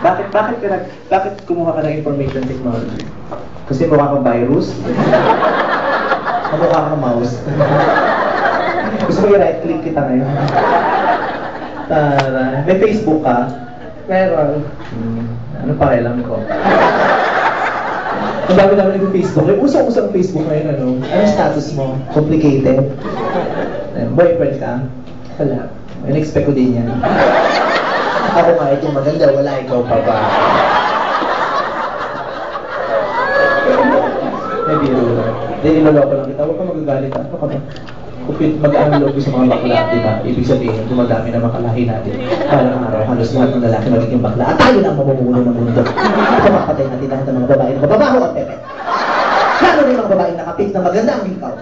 Bakit kumuha ka ng information technology? Kasi mukha kang virus? Mukha kang mouse? Gusto mo i-right click kita ngayon? Tara. May Facebook ka? Meron. Ano pakialam ko? Ang dami-dami nag-Facebook. May usang-usang Facebook ngayon, ano? Anong status mo? Complicated? Boyfriend ka? Wala. In-expect ko din yan. Ako nga, ito maganda, wala ikaw pa ba? May biro lang. Hindi, niloloko lang kita. Huwag ka magagalit. Ano ka ba? Kung mag-unload sa mga bakla, di ba? Ibig sabihin, dumadami na makalahi natin. Parang araw, halos lahat ng lalaki magiging bakla. At tayo na ang mamumuno ng mundo. Kumapatay natin lahat ng mga babae na mababaho at pepe. Lalo na yung mga babaeng nakapit na maganda ang hikaw.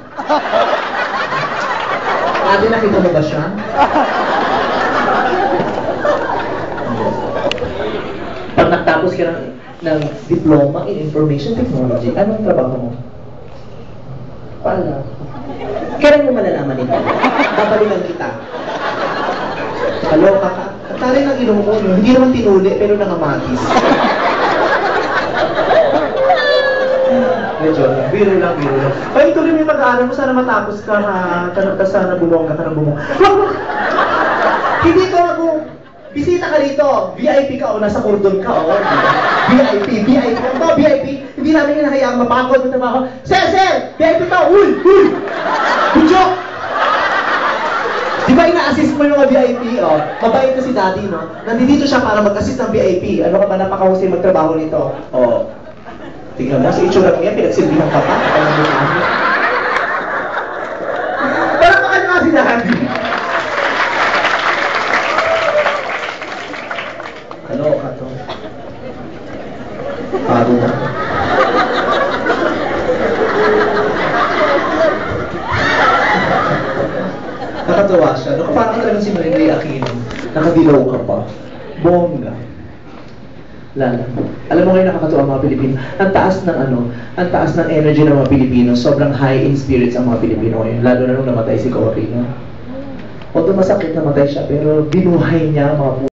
Ate, nakita mo ba siya? Pag nagtapos ka ng diploma in information technology, anong trabaho mo? Wala. Kailan mo malalaman ito? Babalikan kita. Kaloka ka. Taray ng ilong mo, no? Hindi naman tinuli, pero nakamatis. Medyo, biro lang. Ay, tuloy mo yung pag-aaral mo, sana matapos ka, ha? Sana bumongga ka ng bumongga. Hindi ka ako. Bisita ka dito. VIP ka o nasa cordon ka o. VIP. Ano ba, VIP? Hindi namin yung nakayaang mapakod ng trabaho. Sir! VIP ka! Uy! Budyo! Di ba ina-assist mo yung mga VIP, oh? Mabait na si Daddy, no? Nandito siya para mag-assist ng VIP. Ano ka ba, napakahusay magtrabaho nito? Oh. Tingnan mo, sa itsura mo yan, pinagsilbihan ka pa. Parang baka nga si Daddy. Ano ka to? Paro na. Nakatawa siya. No? Parang talagang si Marinday Aquino. Nakadilaw ka pa. Bongga. Lala. Alam mo ngayon nakakatuwa ang mga Pilipino. Ang taas ng energy ng mga Pilipino. Sobrang high in spirits ang mga Pilipino ngayon. Lalo na nung namatay si Cory. No? Although masakit namatay siya, pero binuhay niya ang mga